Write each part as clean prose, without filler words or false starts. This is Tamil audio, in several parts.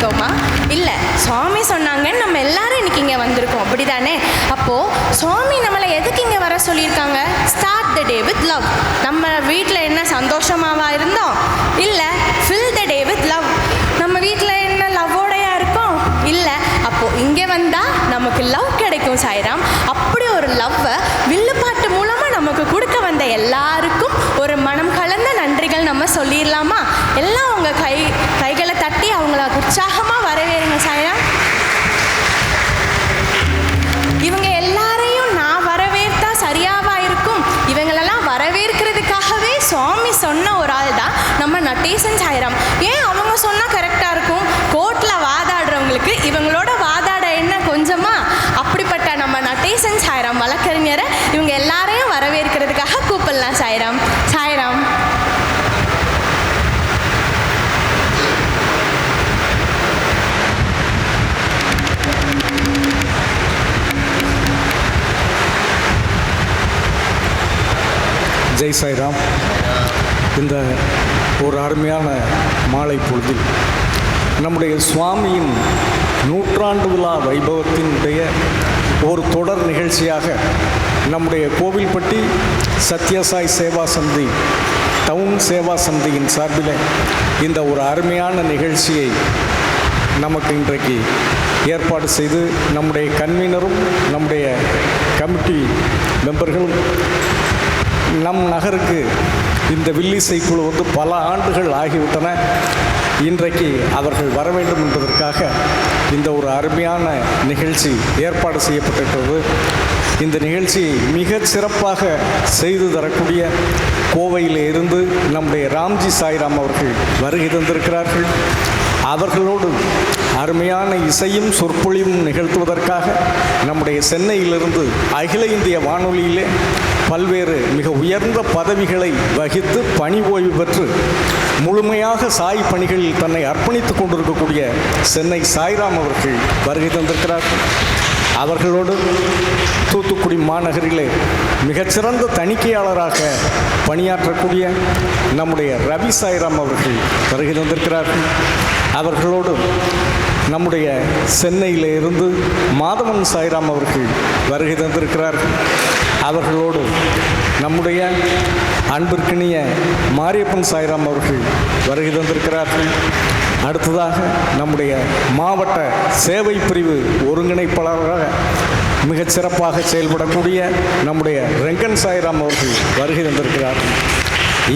வந்தோமா? இல்லை, சுவாமி சொன்னாங்கன்னு நம்ம எல்லாரும் இன்னைக்கு இங்கே வந்திருக்கோம், அப்படிதானே? அப்போது சுவாமி நம்மளை எதுக்கு இங்கே வர சொல்லியிருக்காங்க? Start the day with love. நம்ம வீட்டில் என்ன சந்தோஷமாவா இருந்தோம்? இல்லை, fill the day with love. நம்ம வீட்டில் என்ன லவ்வோடையா இருக்கோம்? இல்லை. அப்போது இங்கே வந்தால் நமக்கு லவ் கிடைக்கும் சாய்ராம். அப்படி ஒரு லவ்வை வில்லுப்பாட்டு மூலமாக நமக்கு கொடுக்க வந்த எல்லாருக்கும் ஒரு மனம் கலந்த நன்றிகள் நம்ம சொல்லிடலாமா? எல்லாம் உங்கள் கைகளை தட்டி அவங்கள உற்சாகமாக வரவேறுங்க சாய்ராம். இவங்க எல்லாரையும் நான் வரவேற்றா சரியாவா இருக்கும்? இவங்களெல்லாம் வரவேற்கிறதுக்காகவே சுவாமி சொன்ன ஒரு ஆள் தான் நம்ம நடேசன் சாய்ராம். ஏன் அவங்க சொன்னால் கரெக்டாக இருக்கும்? கோர்ட்டில் வாதாடுறவங்களுக்கு இவங்களோட வாதாட என்ன கொஞ்சமா? அப்படிப்பட்ட நம்ம நடேசன் சாய்ராம் வழக்கறிஞரை இவங்க எல்லாரையும் வரவேற்கிறதுக்காக கூப்பிடலாம் சாய்ராம். சாய்ராம். ஜெய் சாய்ராம். இந்த ஒரு அருமையான மாலை பொழுதில் நம்முடைய சுவாமியின் நூற்றாண்டு விழா வைபவத்தினுடைய ஒரு தொடர் நிகழ்ச்சியாக நம்முடைய கோவில்பட்டி சத்யசாய் சேவா சந்தி டவுன் சேவா சந்தியின் சார்பில் இந்த ஒரு அருமையான நிகழ்ச்சியை நமக்கு இன்றைக்கு ஏற்பாடு செய்து நம்முடைய கன்வீனரும் நம்முடைய கமிட்டி மெம்பர்களும் நம் நகருக்கு இந்த வில்லிசை குழு வந்து பல ஆண்டுகள் ஆகிவிட்டன. இன்றைக்கு அவர்கள் வர வேண்டும் என்பதற்காக இந்த ஒரு அருமையான நிகழ்ச்சி ஏற்பாடு செய்யப்பட்டிருக்கிறது. இந்த நிகழ்ச்சியை மிகச் சிறப்பாக செய்து தரக்கூடிய கோவையில் இருந்து நம்முடைய ராம்ஜி சாய்ராம் அவர்கள் வருகை தந்திருக்கிறார்கள். அவர்களோடு அருமையான இசையும் சொற்பொழிவும் நிகழ்த்துவதற்காக நம்முடைய சென்னையிலிருந்து அகில இந்திய வானொலியிலே பல்வேறு மிக உயர்ந்த பதவிகளை வகித்து பணி ஓய்வு பெற்று முழுமையாக சாய் பணிகளில் தன்னை அர்ப்பணித்துக் கொண்டிருக்கக்கூடிய சென்னை சாய்ராம் அவர்கள் வருகை தந்திருக்கிறார்கள். அவர்களோடு தூத்துக்குடி மாநகரிலே மிகச்சிறந்த தணிக்கையாளராக பணியாற்றக்கூடிய நம்முடைய ரவி சாய்ராம் அவர்கள் வருகை தந்திருக்கிறார்கள். அவர்களோடு நம்முடைய சென்னையில் இருந்து மாதவன் சாய்ராம் அவர்கள் வருகை தந்திருக்கிறார்கள். அவர்களோடு நம்முடைய அன்பிற்கினிய மாரியப்பன் சாய்ராம் அவர்கள் வருகை தந்திருக்கிறார்கள். அடுத்ததாக நம்முடைய மாவட்ட சேவை பிரிவு ஒருங்கிணைப்பாளராக மிகச் சிறப்பாக செயல்படக்கூடிய நம்முடைய ரெங்கன் சாய்ராம் அவர்கள் வருகை தந்திருக்கிறார்கள்.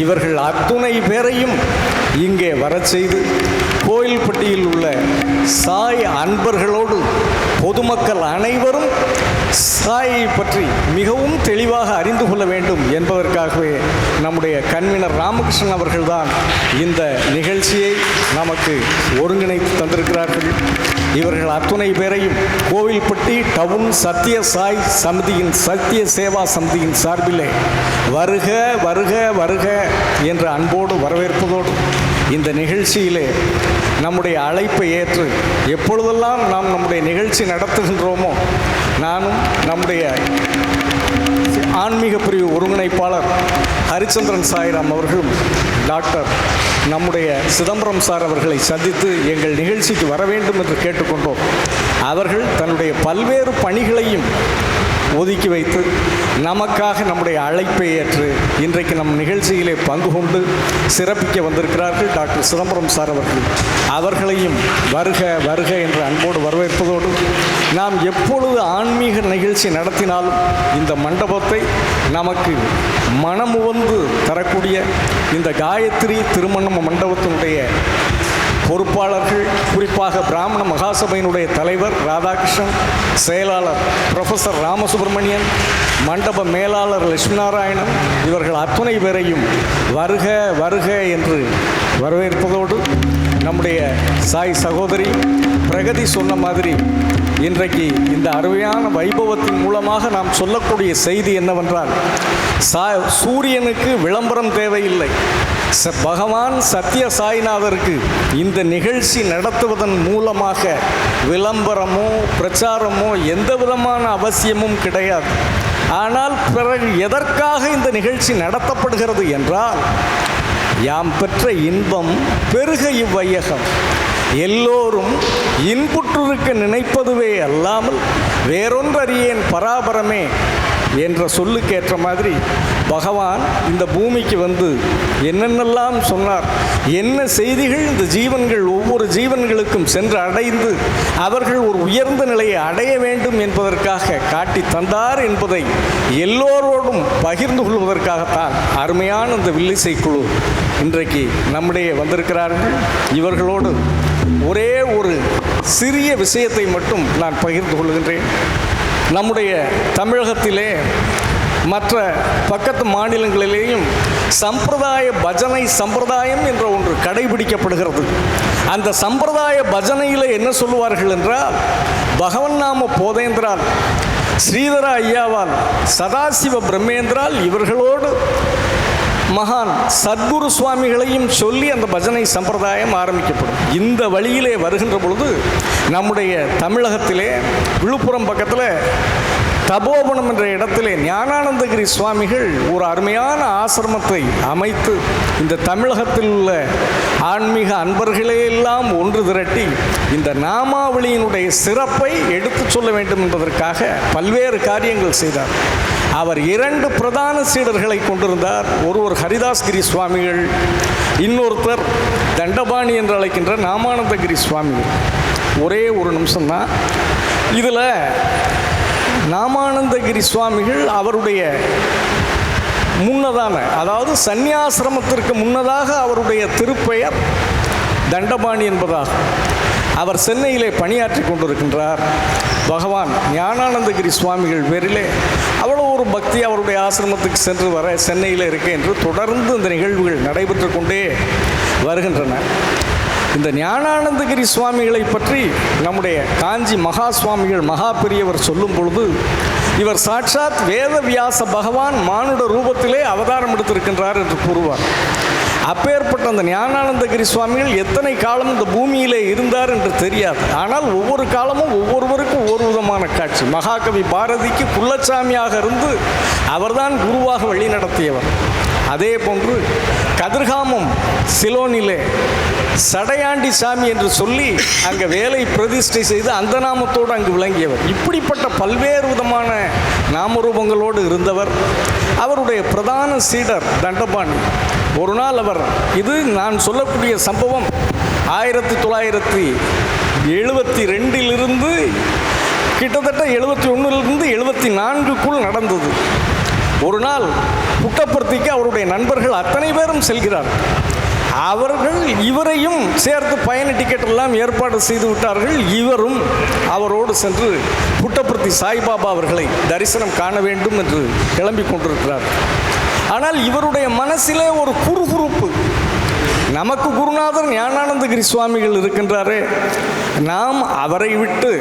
இவர்கள் அத்துணை பேரையும் இங்கே வரச் செய்து கோயில்பட்டியில் உள்ள சாய் அன்பர்களோடு பொதுமக்கள் அனைவரும் சாயை பற்றி மிகவும் தெளிவாக அறிந்து கொள்ள வேண்டும் என்பதற்காகவே நம்முடைய கன்வீனர் ராமகிருஷ்ணன் அவர்கள்தான் இந்த நிகழ்ச்சியை நமக்கு ஒருங்கிணைத்து தந்திருக்கிறார்கள். இவர்கள் அத்துணை பேரையும் கோவில்பட்டி டவுன் சத்திய சாய் சமிதியின் சத்திய சேவா சமிதியின் சார்பிலே வருக வருக வருக என்ற அன்போடு வரவேற்பதோடு இந்த நிகழ்ச்சியிலே நம்முடைய அழைப்பை ஏற்று எப்பொழுதெல்லாம் நாம் நம்முடைய நிகழ்ச்சி நடத்துகின்றோமோ நானும் நம்முடைய ஆன்மீக பிரிவு ஒருங்கிணைப்பாளர் ஹரிச்சந்திரன் சாய்ராம் அவர்களும் டாக்டர் நம்முடைய சிதம்பரம் சார் அவர்களை சந்தித்து எங்கள் நிகழ்ச்சிக்கு வர வேண்டும் என்று கேட்டுக்கொண்டோம். அவர்கள் தன்னுடைய பல்வேறு பணிகளையும் ஒதுக்கி வைத்து நமக்காக நம்முடைய அழைப்பை ஏற்று இன்றைக்கு நம் நிகழ்ச்சியிலே பங்கு கொண்டு சிறப்பிக்க வந்திருக்கிறார்கள் டாக்டர் சிதம்பரம் சார் அவர்கள். அவர்களையும் வருக வருக என்று அன்போடு வரவேற்பதோடு நாம் எப்பொழுது ஆன்மீக நிகழ்ச்சி நடத்தினாலும் இந்த மண்டபத்தை நமக்கு மனமுவந்து தரக்கூடிய இந்த காயத்ரி திருமண மண்டபத்தினுடைய பொறுப்பாளர்கள், குறிப்பாக பிராமண மகாசபையினுடைய தலைவர் ராதாகிருஷ்ணன், செயலாளர் ப்ரொஃபஸர் ராமசுப்ரமணியன், மண்டப மேலாளர் லட்சுமி நாராயணன், இவர்கள் அத்துணை பேரையும் வருக வருக என்று வரவேற்பதோடு நம்முடைய சாய் சகோதரி பிரகதி சொன்ன மாதிரி இன்றைக்கு இந்த அருமையான வைபவத்தின் மூலமாக நாம் சொல்லக்கூடிய செய்தி என்னவென்றால், சூரியனுக்கு விளம்பரம் தேவையில்லை. பகவான் சத்ய சாய்நாதருக்கு இந்த நிகழ்ச்சி நடத்துவதன் மூலமாக விளம்பரமோ பிரச்சாரமோ எந்த விதமான அவசியமும் கிடையாது. ஆனால் பிறகு எதற்காக இந்த நிகழ்ச்சி நடத்தப்படுகிறது என்றால், யாம் பெற்ற இன்பம் பெருக இவ்வையகம், எல்லோரும் இன்புற்றிருக்க நினைப்பதுவே அல்லாமல் வேறொன்றறியேன் பராபரமே என்ற சொல்லுக்கேற்ற மாதிரி பகவான் இந்த பூமிக்கு வந்து என்னென்னலாம் சொன்னார், என்ன செய்திகள் இந்த ஜீவன்கள் ஒவ்வொரு ஜீவன்களுக்கும் சென்று அடைந்து அவர்கள் ஒரு உயர்ந்த நிலையை அடைய வேண்டும் என்பதற்காக காட்டி தந்தார் என்பதை எல்லோரோடும் பகிர்ந்து கொள்வதற்காகத்தான் அருமையான இந்த வில்லிசை குழு இன்றைக்கு நம்முடைய வந்திருக்கிறார்கள். இவர்களோடு ஒரே ஒரு சிறிய விஷயத்தை மட்டும் நான் பகிர்ந்து கொள்கின்றேன். நம்முடைய தமிழகத்திலே மற்ற பக்கத்து மாநிலங்களிலேயும் சம்பிரதாய பஜனை சம்பிரதாயம் என்ற ஒன்று கடைபிடிக்கப்படுகிறது. அந்த சம்பிரதாய பஜனையில் என்ன சொல்லுவார்கள் என்றால், பகவன் நாம போதேந்திரால், ஸ்ரீதர ஐயாவால், சதாசிவ பிரம்மேந்திரால் இவர்களோடு மகான் சத்குரு சுவாமிகளையும் சொல்லி அந்த பஜனை சம்பிரதாயம் ஆரம்பிக்கப்படும். இந்த வழியிலே வருகின்ற பொழுது நம்முடைய தமிழகத்திலே விழுப்புரம் பக்கத்தில் தபோவனம் என்ற இடத்திலே ஞானானந்தகிரி சுவாமிகள் ஒரு அருமையான ஆசிரமத்தை அமைத்து இந்த தமிழகத்தில் உள்ள ஆன்மீக அன்பர்களையெல்லாம் ஒன்று திரட்டி இந்த நாமாவளியினுடைய சிறப்பை எடுத்துச் சொல்ல வேண்டும் என்பதற்காக பல்வேறு காரியங்கள் செய்தார். அவர் 2 பிரதான சீடர்களை கொண்டிருந்தார். ஒருவர் ஹரிதாஸ்கிரி சுவாமிகள், இன்னொருத்தர் தண்டபாணி என்று அழைக்கின்ற நாமானந்தகிரி சுவாமிகள். ஒரே ஒரு நிமிஷம்தான். இதில் நாமானந்தகிரி சுவாமிகள் அவருடைய முன்னதான, அதாவது சந்நியாசிரமத்திற்கு முன்னதாக அவருடைய திருப்பெயர் தண்டபாணி என்பதாகும். அவர் சென்னையிலே பணியாற்றி கொண்டிருக்கின்றார். பகவான் ஞானானந்தகிரி சுவாமிகள் பேரிலே அவ்வளோ ஒரு பக்தி அவருடைய ஆசிரமத்துக்கு சென்று வர சென்னையில் இருக்க என்று தொடர்ந்து இந்த நிகழ்வுகள் நடைபெற்று கொண்டே வருகின்றன. இந்த ஞானானந்தகிரி சுவாமிகளை பற்றி நம்முடைய காஞ்சி மகா சுவாமிகள் மகா பெரியவர் சொல்லும் பொழுது, இவர் சாட்சாத் வேதவியாச பகவான் மானுட ரூபத்திலே அவதாரம் எடுத்திருக்கின்றார் என்று கூறுவார். அப்பேற்பட்ட அந்த ஞானானந்தகிரி சுவாமிகள் எத்தனை காலம் இந்த பூமியிலே இருந்தார் என்று தெரியாது. ஆனால் ஒவ்வொரு காலமும் ஒவ்வொருவருக்கும் ஒவ்வொரு விதமான காட்சி. மகாகவி பாரதிக்கு குள்ளச்சாமியாக இருந்து அவர்தான் குருவாக வழி நடத்தியவர். அதே போன்று கதிர்காமம் சிலோனிலே சடையாண்டி சாமி என்று சொல்லி அங்கே வேலை பிரதிஷ்டை செய்து அந்த நாமத்தோடு அங்கு விளங்கியவர். இப்படிப்பட்ட பல்வேறு விதமான நாமரூபங்களோடு இருந்தவர். அவருடைய பிரதான சீடர் தண்டபாணி. ஒரு நாள் அவர், இது நான் சொல்லக்கூடிய சம்பவம் 1972 கிட்டத்தட்ட 71 74க்குள் நடந்தது. ஒரு நாள் புட்டபர்த்திக்கு அவருடைய நண்பர்கள் அத்தனை பேரும் செல்கிறார்கள். அவர்கள் இவரையும் சேர்த்து பயண டிக்கெட் எல்லாம் ஏற்பாடு செய்து விட்டார்கள். இவரும் அவரோடு சென்று புட்டபர்த்தி சாய்பாபா அவர்களை தரிசனம் காண வேண்டும் என்று கிளம்பி கொண்டிருக்கிறார். ஆனால் இவருடைய மனசிலே ஒரு குறுகுறுப்பு. நமக்கு குருநாதர் ஞானானந்தகிரி சுவாமிகள் இருக்கின்றாரே, நாம் அவரை விட்டு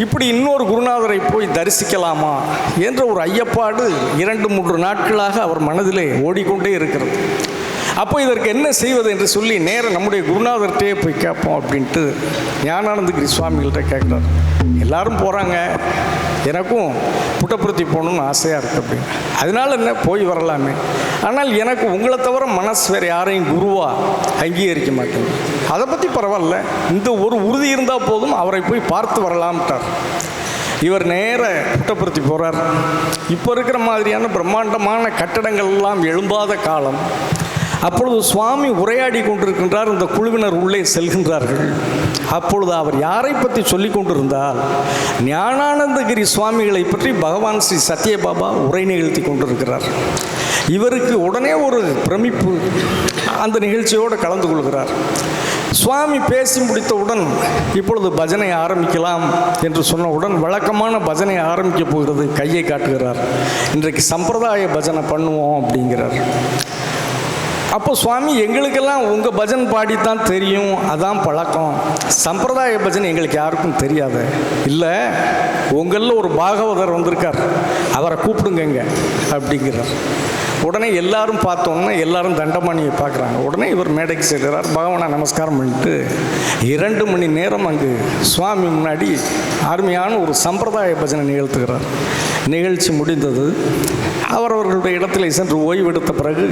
இப்படி இன்னொரு குருநாதரை போய் தரிசிக்கலாமா என்ற ஒரு ஐயப்பாடு 2-3 நாட்களாக அவர் மனதிலே ஓடிக்கொண்டே இருக்கிறது. அப்போ இதற்கு என்ன செய்வது என்று சொல்லி நேரம் நம்முடைய குருநாதர்கிட்டே போய் கேட்போம் அப்படின்ட்டு ஞானானந்தகிரி சுவாமிகள்கிட்ட கேட்குறார். எல்லாரும் போகிறாங்க, எனக்கும் புட்டபர்த்தி போகணுன்னு ஆசையாக இருக்குது அப்படின்னு. அதனால என்ன, போய் வரலாமே. ஆனால் எனக்கு உங்களை தவிர மனசு வேறு யாரையும் குருவாக அங்கீகரிக்க மாட்டேங்குது. அதை பற்றி பரவாயில்ல, இந்த ஒரு உறுதி இருந்தால் போதும், அவரை போய் பார்த்து வரலாம்ட்டார். இவர் நேர புட்டபர்த்தி போகிறார். இப்போ இருக்கிற மாதிரியான பிரம்மாண்டமான கட்டடங்கள் எல்லாம் எழும்பாத காலம். அப்பொழுது சுவாமி உரையாடி கொண்டிருக்கின்றார். இந்த குழுவினர் உள்ளே செல்கின்றார்கள். அப்பொழுது அவர் யாரை பற்றி சொல்லி கொண்டிருந்தால், ஞானானந்தகிரி சுவாமிகளை பற்றி பகவான் ஸ்ரீ சத்யபாபா உரை நிகழ்த்தி கொண்டிருக்கிறார். இவருக்கு உடனே ஒரு பிரமிப்பு, அந்த நிகழ்ச்சியோடு கலந்து கொள்கிறார். சுவாமி பேசி முடித்தவுடன் இப்பொழுது பஜனை ஆரம்பிக்கலாம் என்று சொன்னவுடன் வழக்கமான பஜனை ஆரம்பிக்க போகிறது. கையை காட்டுகிறார். இன்றைக்கு சம்பிரதாய பஜனை பண்ணுவோம் அப்படிங்கிறார். அப்போ சுவாமி, எங்களுக்கெல்லாம் உங்கள் பஜன் பாடித்தான் தெரியும், அதான் பழக்கம், சம்பிரதாய பஜனை எங்களுக்கு யாருக்கும் தெரியாது. இல்லை, உங்களில் ஒரு பாகவதர் வந்திருக்கார், அவரை கூப்பிடுங்க அப்படிங்கிறார். உடனே எல்லாரும் பார்த்தோன்னா எல்லாரும் தண்டபாணியை பார்க்குறாங்க. உடனே இவர் மேடைக்கு செல்கிறார். பகவானை நமஸ்காரம் பண்ணிட்டு 2 மணி நேரம் அங்கு சுவாமி முன்னாடி அருமையான ஒரு சம்பிரதாய பஜனை நிகழ்த்துகிறார். நிகழ்ச்சி முடிந்தது. அவரவர்களுடைய இடத்துல சென்று ஓய்வெடுத்த பிறகு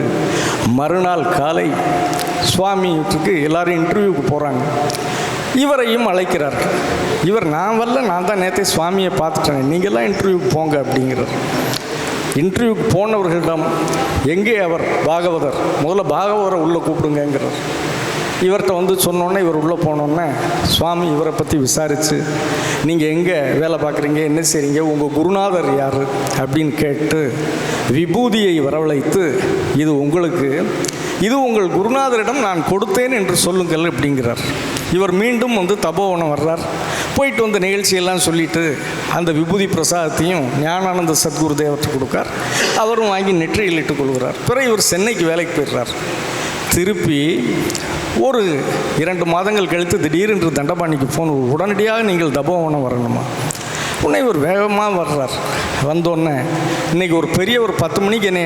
மறுநாள் காலை சுவாமிக்கு எல்லாரும் இன்டர்வியூக்கு போகிறாங்க. இவரையும் அழைக்கிறார்கள். இவர் நான் வரல, நான் தான் நேற்றே சுவாமியை பார்த்துட்டேன், நீங்கள்லாம் இன்டர்வியூக்கு போங்க அப்படிங்கிறார். இன்டர்வியூக்கு போனவர்களிடம் எங்கே அவர் பாகவதர், முதல்ல பாகவதரை உள்ளே கூப்பிடுங்கிறார். இவர்கிட்ட வந்து சொன்னோன்னே இவர் உள்ளே போனோன்னே சுவாமி இவரை பற்றி விசாரித்து நீங்கள் எங்கே வேலை பார்க்குறீங்க, என்ன செய்கிறீங்க, உங்கள் குருநாதர் யார் அப்படின்னு கேட்டு விபூதியை வரவழைத்து இது உங்களுக்கு, இது உங்கள் குருநாதரிடம் நான் கொடுத்தேன் என்று சொல்லுங்கள் அப்படிங்கிறார். இவர் மீண்டும் வந்து தபோவனம் வர்றார். போயிட்டு வந்து நிகழ்ச்சியெல்லாம் சொல்லிவிட்டு அந்த விபூதி பிரசாதத்தையும் ஞானானந்த சத்குரு தேவத்தை கொடுக்கார். அவரும் வாங்கி நெற்றியில் இட்டுக் கொள்கிறார். பிறகு இவர் சென்னைக்கு வேலைக்கு போயிடுறார். திருப்பி ஒரு 2 மாதங்கள் கழித்து திடீரென்று தண்டபாணிக்கு ஃபோன், உடனடியாக நீங்கள் தபோவனம் வரணுமா. உடனே இவர் வேகமாக வர்றார். வந்தோடனே இன்றைக்கி ஒரு பெரியவர் 10 மணிக்கு என்னை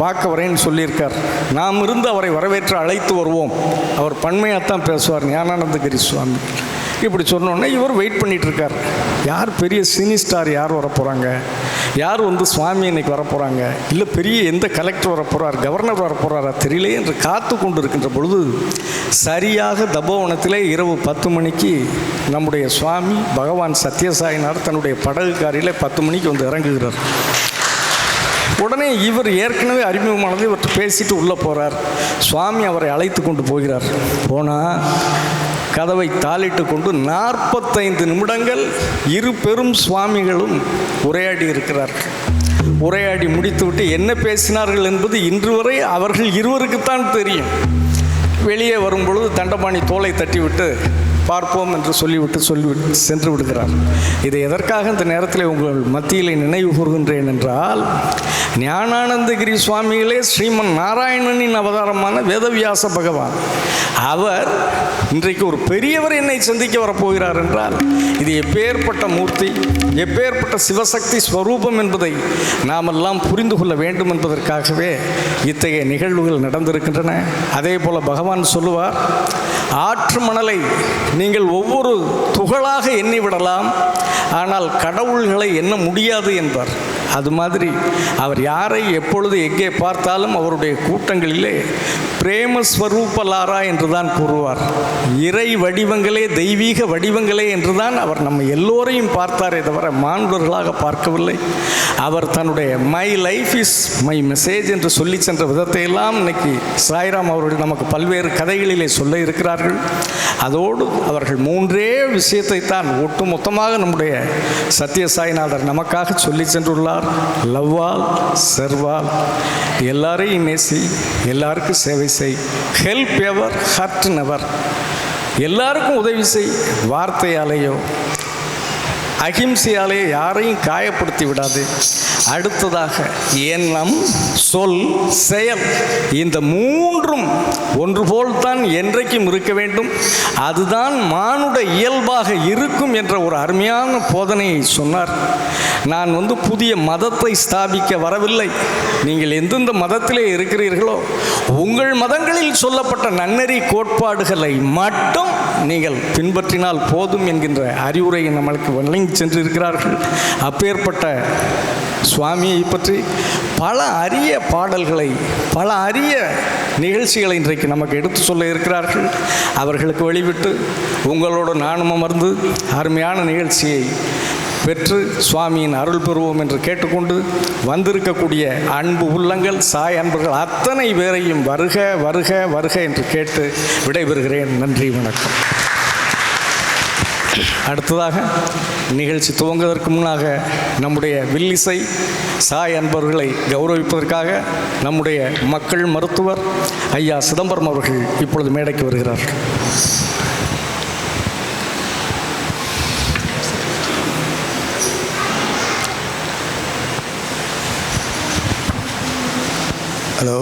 பார்க்க வரேன்னு சொல்லியிருக்கார், நாம் இருந்து அவரை வரவேற்று அழைத்து வருவோம், அவர் பன்மையாகத்தான் பேசுவார் ஞானானந்தகிரி சுவாமி இப்படி சொன்னோன்னே இவர் வெயிட் பண்ணிகிட்ருக்கார். யார் பெரிய சினி ஸ்டார் யார் வரப்போகிறாங்க, யார் வந்து சுவாமி இன்னைக்கு வரப்போகிறாங்க, இல்லை பெரிய எந்த கலெக்டர் வரப்போகிறார், கவர்னர் வரப்போகிறாரா தெரியலையே என்று காத்து கொண்டு இருக்கின்ற பொழுது சரியாக தபோவனத்திலே இரவு 10 மணிக்கு நம்முடைய சுவாமி பகவான் சத்யசாயினார் தன்னுடைய படகு காரில் 10 மணிக்கு வந்து இறங்குகிறார். உடனே இவர் ஏற்கனவே அறிமுகமானது இவர்கிட்ட பேசிட்டு உள்ளே போகிறார். சுவாமி அவரை அழைத்து கொண்டு போகிறார். போனால் கதவை தாளிட்டு கொண்டு 45 நிமிடங்கள் இரு பெரும் சுவாமிகளும் உரையாடி இருக்கிறார்கள். உரையாடி முடித்துவிட்டு என்ன பேசினார்கள் என்பது இன்று வரை அவர்கள் இருவருக்குத்தான் தெரியும். வெளியே வரும்பொழுது தண்டபாணி தோலை தட்டிவிட்டு பார்ப்போம் என்று சொல்லிவிட்டு சென்று விடுகிறார். இதை எதற்காக இந்த நேரத்தில் உங்கள் மத்தியில் நினைவு கூறுகின்றேன் என்றால், ஞானானந்தகிரி சுவாமிகளே ஸ்ரீமன் நாராயணனின் அவதாரமான வேதவியாச பகவான், அவர் இன்றைக்கு ஒரு பெரியவர் என்னை சந்திக்க வரப்போகிறார் என்றால் இது எப்பேற்பட்ட மூர்த்தி, எப்பேற்பட்ட சிவசக்தி ஸ்வரூபம் என்பதை நாமெல்லாம் புரிந்து கொள்ள வேண்டும் என்பதற்காகவே இத்தகைய நிகழ்வுகள் நடந்திருக்கின்றன. அதே போல பகவான் சொல்லுவார், ஆற்று மணலை நீங்கள் ஒவ்வொரு துகளாக எண்ணி விடலாம், ஆனால் கடவுள்களை எண்ண முடியாது என்பார். அது மாதிரி அவர் யாரை எப்பொழுது எங்கே பார்த்தாலும் அவருடைய கூட்டங்களிலே பிரேமஸ்வரூபலாரா என்று தான் கூறுவார். இறை வடிவங்களே, தெய்வீக வடிவங்களே என்று தான் அவர் நம்ம எல்லோரையும் பார்த்தாரே தவிர மானுடர்களாக பார்க்கவில்லை. அவர் தன்னுடைய my life is my message என்று சொல்லி சென்ற விதத்தையெல்லாம் இன்னைக்கு சாய்ராம் அவர்கள் நமக்கு பல்வேறு கதைகளிலே சொல்ல இருக்கிறார்கள். அதோடு அவர்கள் 3 விஷயத்தை தான் ஒட்டுமொத்தமாக நம்முடைய சத்யசாய்நாதர் நமக்காக சொல்லி சென்றுள்ளார். லவ்வால், செர்வால், எல்லாரையும் நேசி, எல்லாருக்கும் சேவை செய், ஹெல்ப் எவர், ஹர்ட் நெவர், எல்லாருக்கும் உதவி செய், வார்த்தையாலேயோ அகிம்சையாலே யாரையும் காயப்படுத்தி விடாது. அடுத்ததாக எண்ணம், சொல், செயல், இந்த 3ம் ஒன்று போல்தான் என்றைக்கும் இருக்க வேண்டும். அதுதான் மானுட இயல்பாக இருக்கும் என்ற ஒரு அருமையான போதனையை சொன்னார். நான் புதிய மதத்தை ஸ்தாபிக்க வரவில்லை. நீங்கள் எந்தெந்த மதத்திலே இருக்கிறீர்களோ உங்கள் மதங்களில் சொல்லப்பட்ட நன்னெறி கோட்பாடுகளை மட்டும் நீங்கள் பின்பற்றினால் போதும் என்கின்ற அறிவுரையை நம்மளுக்கு வழங்கி சென்றிருக்கிறார்கள். அப்பேற்பட்ட சுவாமியை பற்றி பல அரிய பாடல்களை, பல அரிய நிகழ்ச்சிகளை இன்றைக்கு நமக்கு எடுத்து சொல்ல இருக்கிறார்கள். அவர்களுக்கு வழிவிட்டு உங்களோடு நானும் அமர்ந்து அருமையான நிகழ்ச்சியை பெற்று சுவாமியின் அருள் பெறுவோம் என்று கேட்டுக்கொண்டு, வந்திருக்கக்கூடிய அன்பு உள்ளங்கள், சாய் அன்பர்கள் அத்தனை பேரையும் வருக வருக வருக என்று கேட்டு விடைபெறுகிறேன். நன்றி, வணக்கம். அடுத்ததாக நிகழ்ச்சி துவங்குவதற்கு முன்னாக நம்முடைய வில்லிசை சாய் அன்பர்களை கௌரவிப்பதற்காக நம்முடைய மக்கள் மருத்துவர் ஐயா சிதம்பரம் அவர்கள் இப்பொழுது மேடைக்கு வருகிறார்கள். ஹலோ.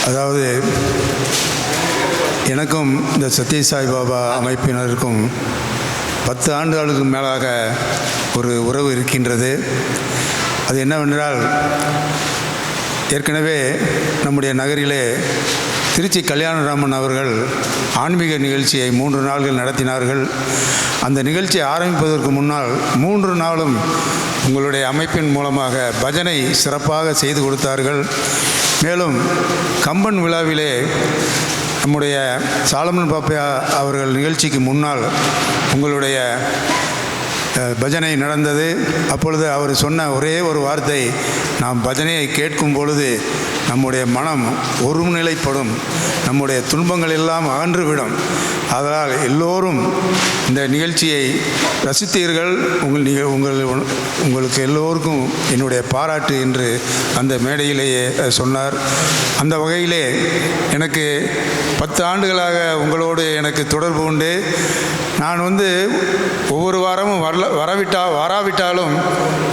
அதாவது எனக்கும் இந்த சத்யசாய் பாபா அமைப்பினருக்கும் 10 ஆண்டுகளுக்கு மேலாக ஒரு உறவு இருக்கின்றது. அது என்னவென்றால், ஏற்கனவே நம்முடைய நகரிலே திருச்சி கல்யாணராமன் அவர்கள் ஆன்மீக நிகழ்ச்சியை 3 நாள்கள் நடத்தினார்கள். அந்த நிகழ்ச்சியை ஆரம்பிப்பதற்கு முன்னால் 3 நாளும் உங்களுடைய அமைப்பின் மூலமாக பஜனை சிறப்பாக செய்து கொடுத்தார்கள். மேலும் கம்பன் விழாவிலே நம்முடைய சாலமன் பாப்பையா அவர்கள் நிகழ்ச்சிக்கு முன்னால் உங்களுடைய பஜனை நடந்தது. அப்பொழுது அவர் சொன்ன ஒரே ஒரு வார்த்தை, நாம் பஜனையை கேட்கும் பொழுது நம்முடைய மனம் ஒருநிலைப்படும், நம்முடைய துன்பங்கள் எல்லாம் அகன்றுவிடும். அதனால் எல்லோரும் இந்த நிகழ்ச்சியை ரசித்தீர்கள். உங்களுக்கு எல்லோருக்கும் என்னுடைய பாராட்டு என்று அந்த மேடையிலேயே சொன்னார். அந்த வகையிலே எனக்கு 10 ஆண்டுகளாக உங்களோடு எனக்கு தொடர்பு உண்டு. நான் ஒவ்வொரு வாரமும் வராவிட்டாலும்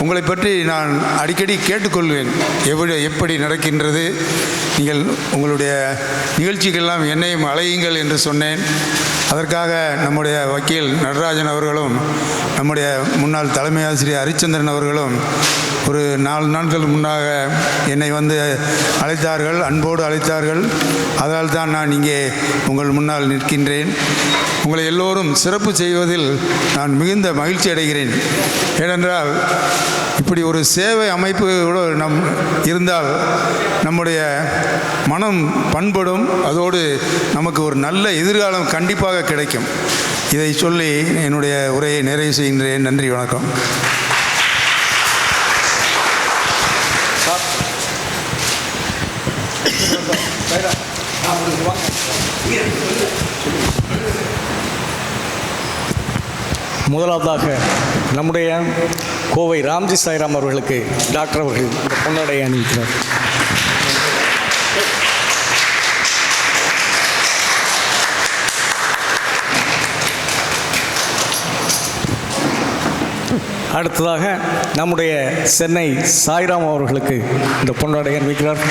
உங்களை பற்றி நான் அடிக்கடி கேட்டுக்கொள்வேன். எப்படி நடக்கின்றது, நீங்கள் உங்களுடைய நிகழ்ச்சிக்கெல்லாம் என்னையும் அழையுங்கள் என்று சொன்னேன். அதற்காக நம்முடைய வக்கீல் நடராஜன் அவர்களும் நம்முடைய முன்னாள் தலைமை ஆசிரியர் ஹரிச்சந்திரன் அவர்களும் ஒரு 4 நாட்கள் முன்னாக என்னை அழைத்தார்கள், அன்போடு அழைத்தார்கள். அதனால் தான் நான் இங்கே உங்கள் முன்னால் நிற்கின்றேன். உங்களை எல்லோரும் சிறப்பு செய்வதில் நான் மிகுந்த மகிழ்ச்சி அடைகிறேன். ஏனென்றால் இப்படி ஒரு சேவை அமைப்பு இருந்தால் நம்முடைய மனம் பண்படும், அதோடு நமக்கு ஒரு நல்ல எதிர்காலம் கண்டிப்பாக கிடைக்கும். இதை சொல்லி என்னுடைய உரையை நிறைவு செய்கின்றேன். நன்றி, வணக்கம். முதலாவதாக நம்முடைய கோவை ராம்ஜி சாய்ராம் அவர்களுக்கு டாக்டர் அவர்கள் இந்த பொன்னாடை அணிவிக்கிறார். அடுத்ததாக நம்முடைய சென்னை சாய்ராம் அவர்களுக்கு இந்த பொன்னாடை அணிவிக்கிறார்.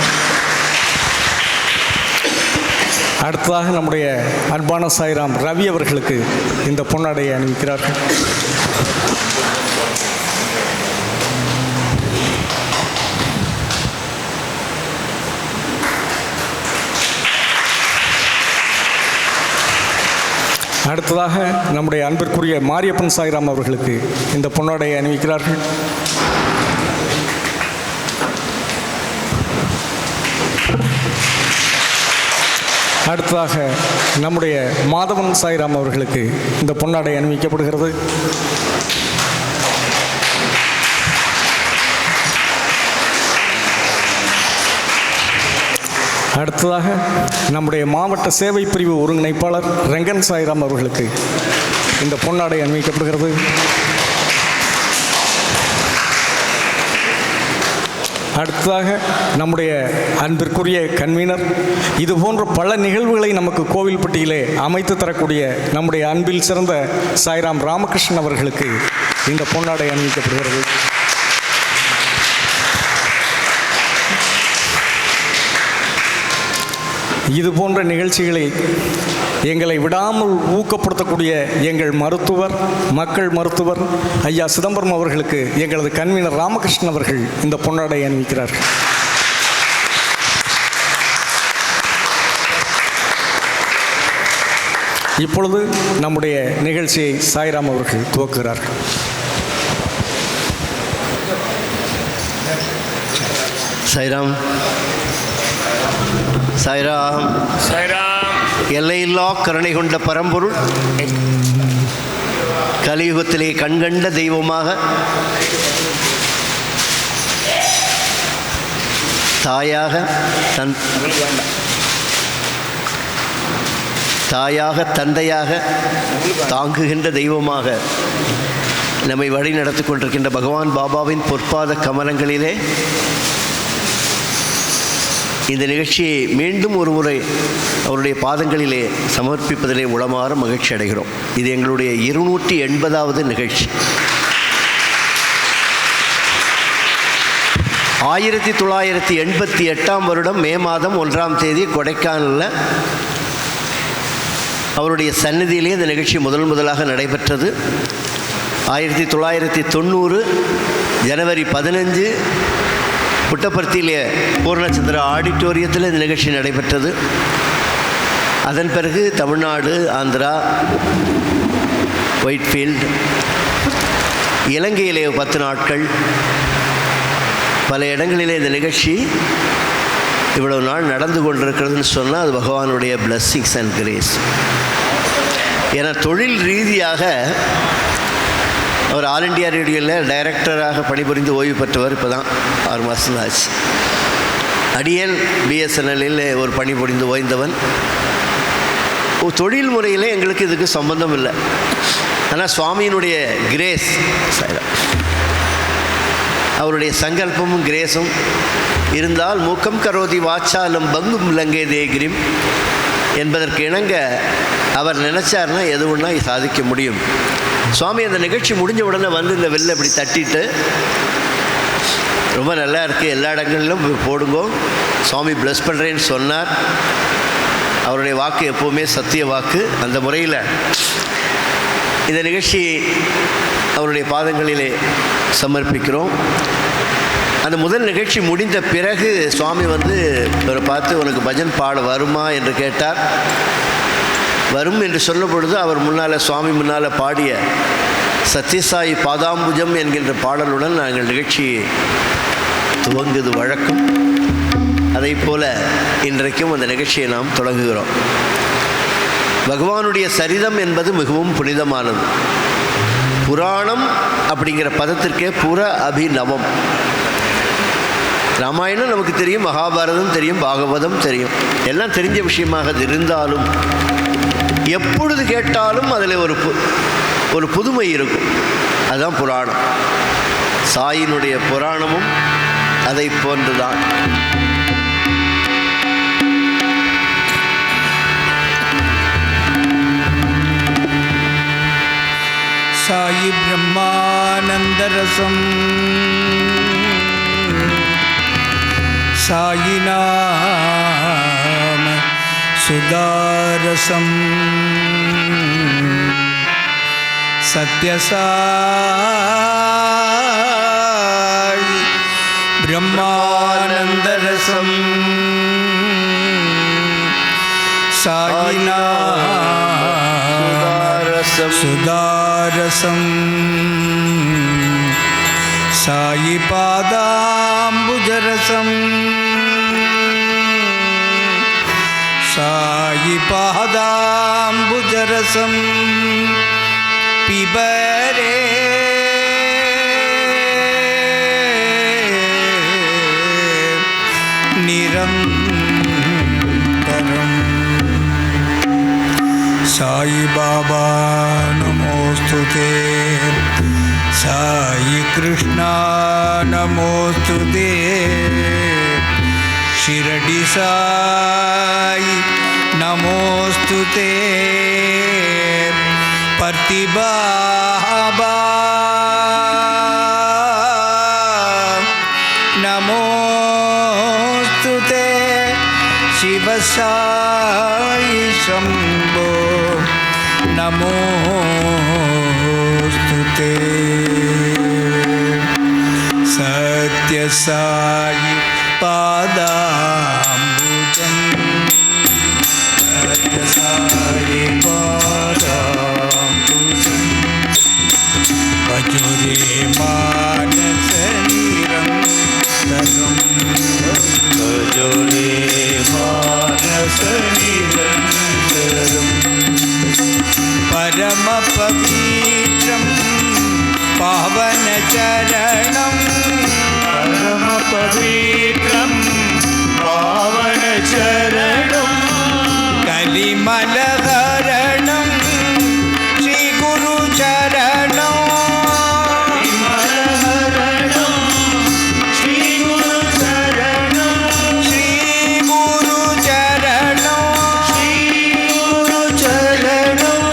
அடுத்ததாக நம்முடைய அன்பான சாய்ராம் ரவி அவர்களுக்கு இந்த பொன்னாடையை அணிவிக்கிறார்கள். அடுத்ததாக நம்முடைய அன்பிற்குரிய மாரியப்பன் சாய்ராம் அவர்களுக்கு இந்த பொன்னாடையை அணிவிக்கிறார்கள். அடுத்ததாக நம்முடைய மாதவன் சாய்ராம் அவர்களுக்கு இந்த பொன்னாடை அணிவிக்கப்படுகிறது. அடுத்ததாக நம்முடைய மாவட்ட சேவை பிரிவு ஒருங்கிணைப்பாளர் ரெங்கன் சாய்ராம் அவர்களுக்கு இந்த பொன்னாடை அணிவிக்கப்படுகிறது. அடுத்ததாக நம்முடைய அன்பிற்குரிய கன்வீனர், இது போன்ற பல நிகழ்வுகளை நமக்கு கோவில்பட்டியிலே அமைத்து தரக்கூடிய நம்முடைய அன்பில் சிறந்த சாய்ராம் ராமகிருஷ்ணன் அவர்களுக்கு இந்த பொன்னாடை அணிவிக்கப்படுகிறது. இது போன்ற நிகழ்ச்சிகளை எங்களை விடாமல் ஊக்கப்படுத்தக்கூடிய எங்கள் மருத்துவர், மக்கள் மருத்துவர் ஐயா சிதம்பரம் அவர்களுக்கு எங்களது கன்வீனர் ராமகிருஷ்ணன் அவர்கள் இந்த பொன்னாடை அணிவிக்கிறார்கள். இப்பொழுது நம்முடைய நிகழ்ச்சியை சாய்ராம் அவர்கள் துவக்குகிறார்கள். சாய்ராம் சாய்ராம் சாய்ராம். எல்லையில்லா கருணை கொண்ட பரம்பொருள், கலியுகத்திலே கண்கண்ட தெய்வமாக தாயாக தந்தையாக தாங்குகின்ற தெய்வமாக நம்மை வழி நடத்தி கொண்டிருக்கின்ற பகவான் பாபாவின் பொற்பாத கமலங்களிலே இந்த நிகழ்ச்சியை மீண்டும் ஒரு முறை அவருடைய பாதங்களிலே சமர்ப்பிப்பதிலே உளமாற மகிழ்ச்சி அடைகிறோம். இது எங்களுடைய 280வது நிகழ்ச்சி. 1988 வருடம் மே மாதம் 1ஆம் தேதி கொடைக்கானலில் அவருடைய சந்நிதியிலே இந்த நிகழ்ச்சி முதலாக நடைபெற்றது. 1990 ஜனவரி 15 புட்டபர்த்தியிலே பூர்ணச்சந்திர ஆடிட்டோரியத்தில் இந்த நிகழ்ச்சி நடைபெற்றது. அதன் பிறகு தமிழ்நாடு, ஆந்திரா, ஒயிட்ஃபீல்டு, இலங்கையிலே 10 நாட்கள் பல இடங்களிலே இந்த நிகழ்ச்சி இவ்வளவு நாள் நடந்து கொண்டிருக்கிறதுன்னு சொன்னால் அது பகவானுடைய பிளஸ்ஸிங்ஸ் அண்ட் கிரேஸ். ஏன்னா தொழில் ரீதியாக அவர் ஆல் இண்டியா ரேடியோவில் டைரக்டராக பணிபுரிந்து ஓய்வு பெற்றவர். இப்போ தான் 6 மாதம் ஆச்சு. அடியன் பிஎஸ்என்எல்லில் ஒரு பணிபுரிந்து ஓய்ந்தவன். தொழில் முறையில் எங்களுக்கு இதுக்கு சம்பந்தம் இல்லை. ஆனால் சுவாமியினுடைய கிரேஸ், அவருடைய சங்கல்பமும் கிரேஸும் இருந்தால் மூக்கம் கரோதி வாச்சாலம் பங்கும் லங்கே தேகிரிம் என்பதற்கு இணங்க அவர் நினைச்சார்னா எது ஒன்றா சாதிக்க முடியும். சுவாமி அந்த நிகழ்ச்சி முடிஞ்ச உடனே வந்து இந்த வெளில இப்படி தட்டிட்டு, ரொம்ப நல்லா இருக்குது, எல்லா இடங்களிலும் போடுங்கோ, சுவாமி ப்ளஸ் பண்ணுறேன்னு சொன்னார். அவருடைய வாக்கு எப்போவுமே சத்திய வாக்கு. அந்த முறையில் இந்த நிகழ்ச்சி அவருடைய பாதங்களிலே சமர்ப்பிக்கிறோம். அந்த முதல் நிகழ்ச்சி முடிந்த பிறகு சுவாமி வந்து இவரை பார்த்து, உனக்கு பஜன் பாட வருமா என்று கேட்டார். வரும் என்று சொல்லும் பொழுது அவர் முன்னால், சுவாமி முன்னால் பாடிய சத்யசாயி பாதாம்புஜம் என்கின்ற பாடலுடன் நாங்கள் நிகழ்ச்சி துவங்குவது வழக்கம். அதை போல இன்றைக்கும் அந்த நிகழ்ச்சியை நாம் தொடங்குகிறோம். பகவானுடைய சரிதம் என்பது மிகவும் புனிதமானது. புராணம் அப்படிங்கிற பதத்திற்கே புற அபிநவம். ராமாயணம் நமக்கு தெரியும், மகாபாரதம் தெரியும், பாகவதம் தெரியும், எல்லாம் தெரிஞ்ச விஷயமாக இருந்தாலும் எப்பொழுது கேட்டாலும் அதில் ஒரு புதுமை இருக்கும். அதுதான் புராணம். சாயினுடைய புராணமும் அதை போன்றுதான். சாயி பிரம்மானந்தரசம் சாயிநாம சுதாரசம் சத்யசாயி பிரம்மானந்தரசம் சாயிநாம சுதாரசம் சாயி பாதாம்புஜரசம் சாயி பாதாம்புஜரசம் பிபரே நிரந்தரம். சாயி பாபா நமோஸ்துதே, சாயி கிருஷ்ணா நமோஸ்துதே, ஷிரடி சாயி நமோஸ்துதே, பர்த்திபாபா நமோஸ்துதே, சிவசாயி சம்போ நமோஸ்துதே, சத்யசாயி பாதாம்புஜம் சத்யசாயி பாதாம்புஜம் பஜுரே மானச நிரந்தரம் பஜுரே மானச நிரந்தரம் பரம பவித்ரம் பாவன சரணம் பரம பவித்ரம் பாவன சரணம் கலிமலஹரணம் ஸ்ரீ குரு சரணம் கலிமலஹரணம் ஸ்ரீ குரு சரணம் ஸ்ரீ குரு சரணம் ஸ்ரீ குரு சரணம்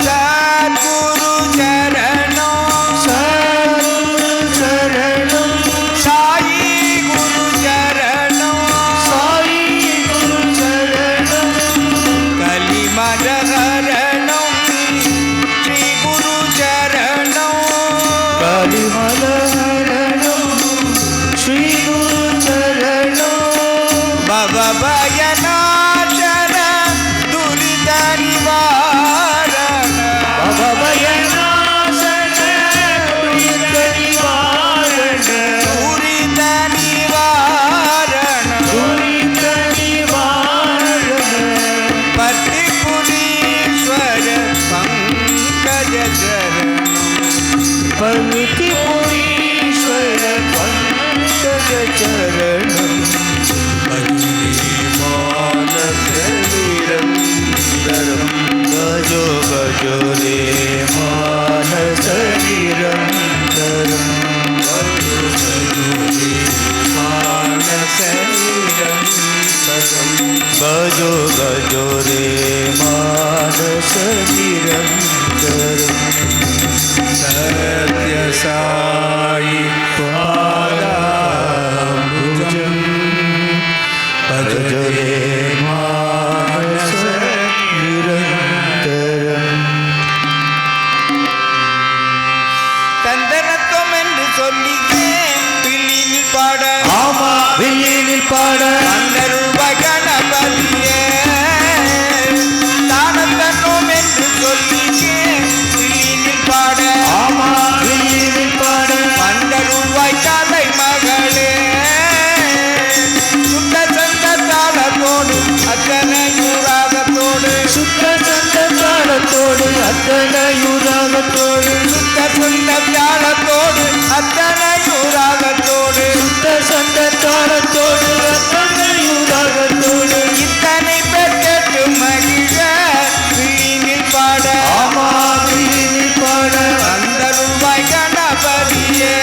சத்குரு சரணம் சத்குரு சரணம் சாயி குரு சரணம் சாயி குரு சரணம் கலிமல पंक्ति पुरीश्वर पंकज चरणम मानस निरंतरम गजो गजो रे मानस निरंतरम मानस निरंतरम गजो गजो रे मानस निरंतरम सत्य साई पादाम्बुजं भजो रे मानस निरंतरम தந்தனத்துவம் என்று சொல்லியே வில்லினில் பாட ஆமா வில்லினில் பாட அந்தருள்வாய் கணபதியே தானத்தன்னும் என்று சொல்லியே வில்லினில் பாட ஆமா வில்லினில் பாட அந்தருள்வாய் காலை மகளே சுத்த சந்த தாளத்தோடு அத்தனையூராகத்தோடு சுத்த சந்த தாளத்தோடு அத்தனையூராகத்தோடு சுத்த சொந்த தாளத்தோடு அத்தனையூராகத்தோடு சுத்த சொந்த தாளத்தோடு அத்தனையூராகத்தோடு இத்தனை பேர் கேட்டு மகிழ வீணில் பாட ஆமா வீணில் பாட அந்த ரூபாய் கணபதியே.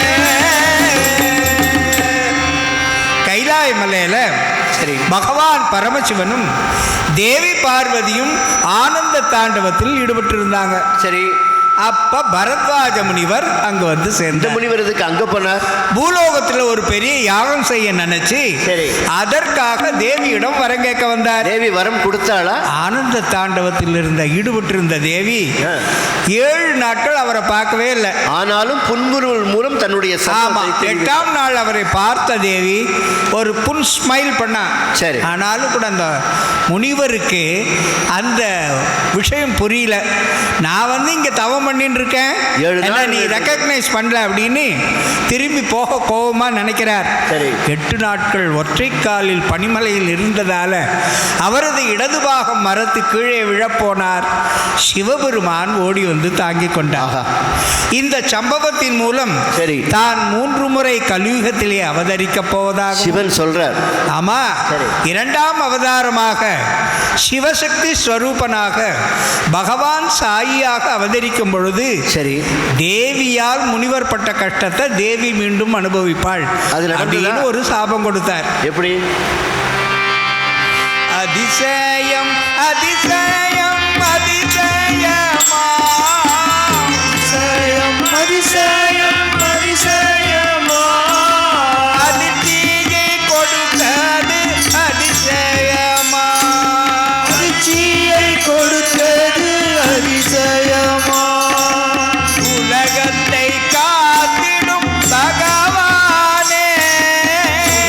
கைலாய மலையில சரி பகவான் பரமசிவனும் தேவி பார்வதியும் ஆனந்த தாண்டவத்தில் ஈடுபட்டிருந்தாங்க. சரி அப்ப பரத்வாஜ முனிவர் அங்க வந்து சேர்ந்த முனிவர் இதுக்கு அங்க போனார். பூலோகத்தில் ஒரு பெரிய யாகம் செய்ய நினைச்சு சரி அதற்காக தேவியிடம் வரம் கேட்க வந்தார். தேவி வரம் கொடுத்தாளா? ஆனந்த தாண்டவத்தில் இருந்த ஈடுபட்டிருந்த தேவி 7 நாட்கள் அவரை பார்க்கவே இல்லை. ஆனாலும் புன்முறுவல் மூலம் தன்னுடைய 8ஆம் நாள் அவரை பார்த்த தேவி ஒரு புன் ஸ்மைல் பண்ணா. சரி ஆனாலும் கூட அந்த முனிவருக்கு அந்த விஷயம் புரியல. நான் வந்து இங்க தவம் பண்ணிட்டு இருக்கேன், நீ ரெக்கக்னைஸ் பண்ணல அப்படின்னு திரும்பி போக கோபமா நினைக்கிறார். 8 நாட்கள் ஒற்றை காலில் பனிமலையில் இருந்ததால அவரது இடது பாகம் மரத்து கீழே விழப்போனார். சிவபெருமான் ஓடி வந்து தாங்கிக் கொண்டார். இந்த சம்பவத்தின் மூலம் சரி தான் 3 முறை கலியுகத்திலே அவதரிக்கப் போவதாக சிவன் சொல்றார். ஆமா 2ஆம் அவதாரமாக சிவசக்தி ஸ்வரூபனாக பகவான் சாயியாக அவதரிக்கும் பொழுது சரி தேவியால் முனிவர் பட்ட கஷ்டத்தை தேவி மீண்டும் அனுபவிப்பாள் அப்படின்னு ஒரு சாபம் கொடுத்தார். எப்படி? அதிசயம் அதிசயம் அதிசயமா அதிசயம் அதிசயம் அதிசயமா அதிர்ச்சியை கொடுத்தது அதிசயமா அதிர்ச்சியை கொடுத்தது அதிசயமா உலகத்தை காத்திடும் பகவானே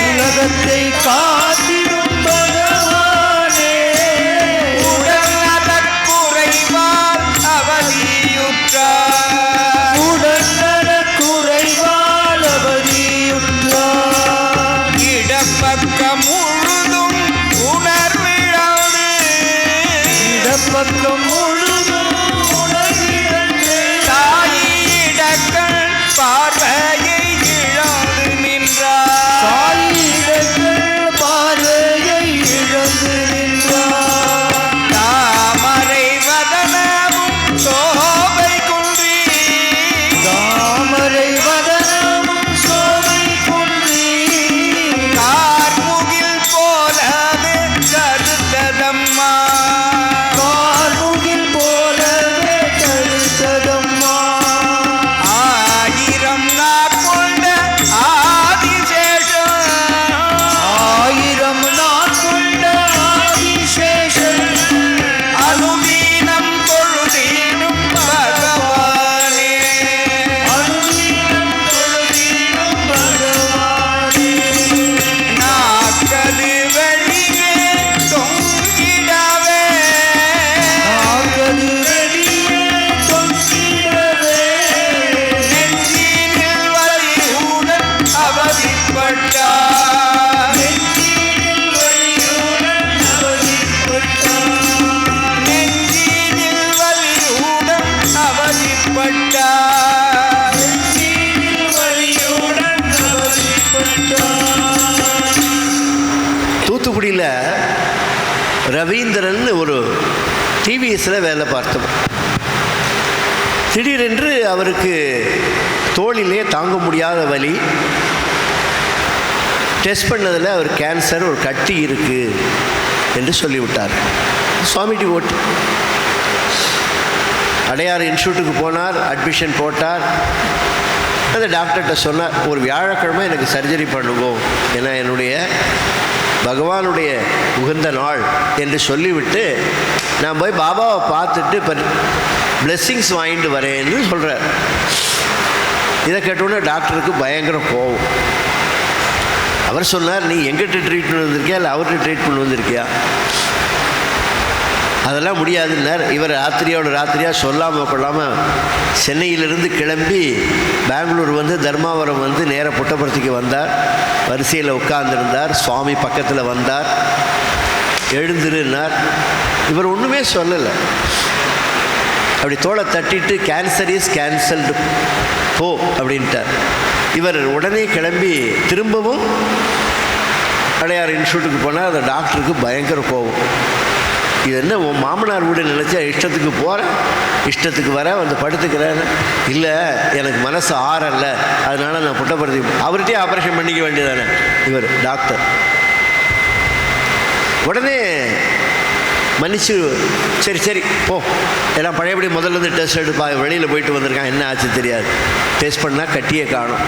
உலகத்தை காத்திடும் பகவானே உடல் நலக்குறைவால் அவதியும் அவதிப்பட்டார். தூத்துக்குடியில் ரவீந்திரன் ஒரு டிவிஎஸில் வேலை பார்த்தோம். திடீரென்று அவருக்கு தோளிலே தாங்க முடியாத வலி. டெஸ்ட் பண்ணதில் அவர் கேன்சர், ஒரு கட்டி இருக்குது என்று சொல்லிவிட்டார். சுவாமிஜி ஓட்டு அடையார் இன்ஸ்டியூட்டுக்கு போனார், அட்மிஷன் போட்டார். அந்த டாக்டர்கிட்ட சொன்னார், ஒரு வியாழக்கிழமை எனக்கு சர்ஜரி பண்ணுவோம், ஏன்னா என்னுடைய பகவானுடைய உகந்த நாள் என்று சொல்லிவிட்டு நான் போய் பாபாவை பார்த்துட்டு இப்போ பிளெஸ்ஸிங்ஸ் வாங்கிட்டு வரேன்னு சொல்கிறார். இதை கேட்டோன்னே டாக்டருக்கு பயங்கர கோவம். அவர் சொன்னார், நீ எங்கிட்ட ட்ரீட்மெண்ட் வந்திருக்கியா இல்லை அவர்கிட்ட ட்ரீட்மெண்ட் வந்திருக்கியா? அதெல்லாம் முடியாதுன்னார். இவர் ராத்திரியாக சொல்லாமல் கொள்ளாமல் சென்னையிலிருந்து கிளம்பி பெங்களூர் வந்து தர்மாவரம் வந்து நேர புட்டபர்த்திக்கு வந்தார். வரிசையில் உட்கார்ந்துருந்தார். சுவாமி பக்கத்தில் வந்தார். எழுந்திருந்தார். இவர் ஒன்றுமே சொல்லலை. அப்படி தோளை தட்டிட்டு கேன்சர் இஸ் கேன்சல்டு போ அப்படின்ட்டார். இவர் உடனே கிளம்பி திரும்பவும் அடையார் இன்ஸ்டியூட்டுக்கு போனால் அந்த டாக்டருக்கு பயங்கர கோபம். இது என்ன உன் மாமனார் வீடு நினச்சா இஷ்டத்துக்கு போகிறேன், இஷ்டத்துக்கு வர வந்து படுத்துக்கிறேன். இல்லை, எனக்கு மனசு ஆறல்ல, அதனால் நான் புட்டபர்த்தி அவர்கிட்டயே ஆப்ரேஷன் பண்ணிக்க வேண்டியதானே இவர் டாக்டர். உடனே மன்னிச்சு, சரி போ, எல்லாம் பழையபடி முதல்ல இருந்து டெஸ்ட் எடுப்பா, வெளியில் போயிட்டு வந்திருக்கான், என்ன ஆச்சு தெரியாது. டெஸ்ட் பண்ணால் கட்டியே காணும்.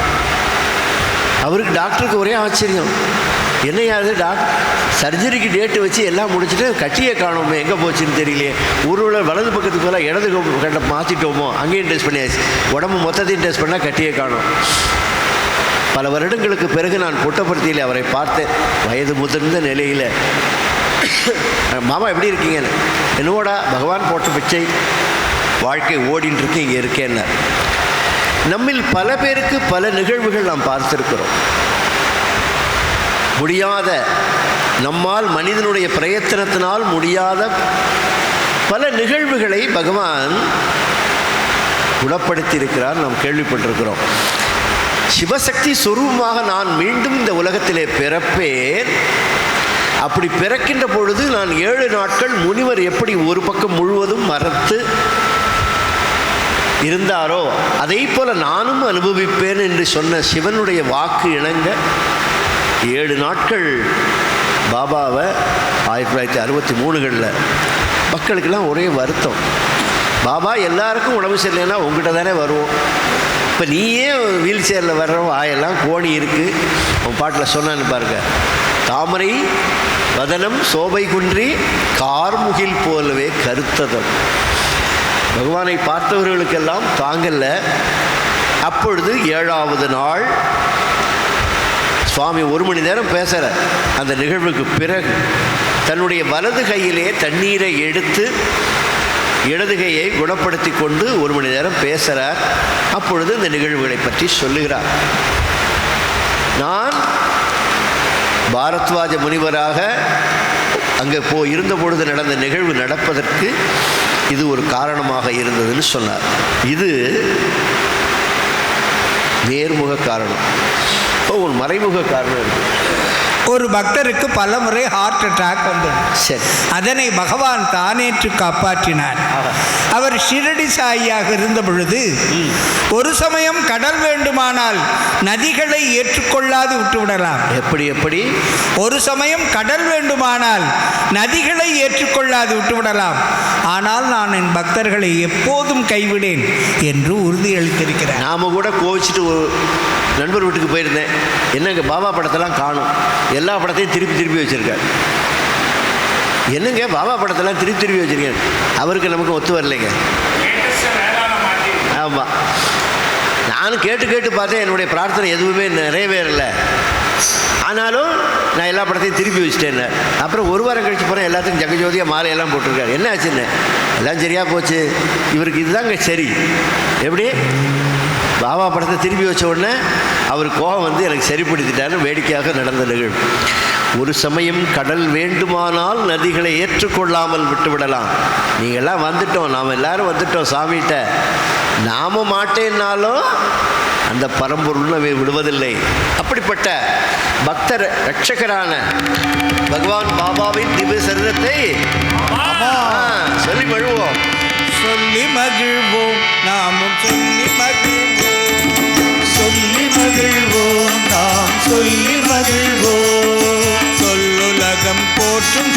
அவருக்கு டாக்டருக்கு ஒரே ஆச்சரியம், என்னையாது சர்ஜரிக்கு டேட்டு வச்சு எல்லாம் முடிச்சுட்டு கட்டியே காணோமே, எங்கே போச்சுன்னு தெரியலையே. ஊரில் வலது பக்கத்துக்கு போல இடது கட்ட மாற்றிட்டோமோ, அங்கேயும் டெஸ்ட் பண்ணியாச்சு. உடம்பு மொத்தத்தையும் டெஸ்ட் பண்ணால் கட்டியே காணும். பல வருடங்களுக்கு பிறகு நான் புட்டபர்த்தியில் அவரை பார்த்தேன், வயது முதிர்ந்த நிலையில். மாமா எப்படி இருக்கீங்க? என்னோடா பகவான் போட்ட பிச்சை, வாழ்க்கை ஓடின்னு இருக்கு, இங்கே இருக்கேன்னார். நம்மில் பல பேருக்கு பல நிகழ்வுகள் நாம் பார்த்திருக்கிறோம். முடியாத, நம்மால் மனிதனுடைய பிரயத்தனத்தினால் முடியாத பல நிகழ்வுகளை பகவான் குணப்படுத்தி இருக்கிறார், நாம் கேள்விப்பட்டிருக்கிறோம். சிவசக்தி சொரூபமாக நான் மீண்டும் இந்த உலகத்திலே பிறப்பேன். அப்படி பிறக்கின்ற பொழுது நான் 7 நாட்கள் முனிவர் எப்படி ஒரு பக்கம் முழுவதும் மறத்து இருந்தாரோ அதை போல நானும் அனுபவிப்பேன் என்று சொன்ன சிவனுடைய வாக்கு இணங்க 7 நாட்கள் பாபாவை 1963களில் மக்களுக்கெல்லாம் ஒரே வருத்தம். பாபா எல்லாருக்கும் உடம்பு சரியில்லைன்னா உங்ககிட்ட தானே வருவோம், இப்போ நீயே வீல் சேரில் வர்றோம், வாயெல்லாம் கோணி இருக்குது. உன் பாட்டில் சொன்னான்னு பாருங்க, தாமரை வதனம் சோபை குன்றி கார்முகில் போலவே கருத்ததம். பகவானை பார்த்தவர்களுக்கெல்லாம் தாங்கல்ல. அப்பொழுது 7வது நாள் சுவாமி 1 மணி நேரம் பேசுகிற அந்த நிகழ்வுக்கு பிறகு தன்னுடைய வலது கையிலே தண்ணீரை எடுத்து இடது கையை குணப்படுத்தி கொண்டு 1 மணி நேரம் பேசுகிறார். அப்பொழுது இந்த நிகழ்வுகளை பற்றி சொல்லுகிறார். நான் பாரத்வாஜ முனிவராக அங்கே இருந்த பொழுது நடந்த நிகழ்வு நடப்பதற்கு இது ஒரு காரணமாக இருந்ததுன்னு சொன்னார். இது நேர்முக காரணம். ஒரு மறைமுக காரணம் இருக்குது. ஒரு பக்தருக்கு பல முறை ஹார்ட் அட்டாக் வந்தது. சரி, அதனை பகவான் தானேற்று காப்பாற்றினார். அவர் ஷிரடி சாயியாக இருந்த பொழுது ஒரு சமயம் கடல் வேண்டுமானால் நதிகளை ஏற்றுக்கொள்ளாது விட்டுவிடலாம். எப்படி ஒரு சமயம் கடல் வேண்டுமானால் நதிகளை ஏற்றுக்கொள்ளாது விட்டுவிடலாம், ஆனால் நான் என் பக்தர்களை எப்போதும் கைவிடேன் என்று உறுதியளித்திருக்கிறேன். நாம கூட கோவிச்சுட்டு ஒரு நண்பர் வீட்டுக்கு போயிருந்தேன். என்னங்க பாபா படத்தெல்லாம் காணும், எல்லா படத்தையும் திருப்பி வச்சுருக்கார். என்னங்க பாபா படத்தெல்லாம் திருப்பி வச்சுருக்கேன், அவருக்கு நமக்கு ஒத்து வரலைங்க. ஆமாம், நானும் கேட்டு பார்த்தேன், என்னுடைய பிரார்த்தனை எதுவுமே நிறைவேறலை. ஆனாலும் நான் எல்லா படத்தையும் திருப்பி வச்சுட்டேன். அப்புறம் 1 வாரம் கழிச்சு போகிறேன், எல்லாத்துக்கும் ஜெகஜோதியாக மாலையெல்லாம் போட்டிருக்காரு. என்ன ஆச்சுன்னு, எல்லாம் சரியாக போச்சு, இவருக்கு இதுதாங்க சரி. எப்படி பாபா படத்தை திருப்பி வச்ச உடனே அவர் கோபம் வந்து எனக்கு சரிப்படுத்திட்டாருன்னு வேடிக்கையாக நடந்த நிகழ்வு. ஒரு சமயம் கடல் வேண்டுமானால் நதிகளை ஏற்றுக்கொள்ளாமல் விட்டுவிடலாம். நீங்கள்லாம் வந்துட்டோம், நாம் எல்லாரும் வந்துட்டோம் சாமிகிட்ட, நாம மாட்டேன்னாலும் அந்த பரம்பொருள் நம்மை விடுவதில்லை. அப்படிப்பட்ட பக்தர் ரட்சகரான பகவான் பாபாவின் திவ்ய சரிதத்தை சொல்லி மகிழ்வோம். சொல்லி மகிழ்வோம், நாமும் சொல்லி மகிழ்வோம், சொல்லி மகிழ்வோம், நாம் சொல்லி மகிழ்வோம். சொல்லுலகம் போற்றும்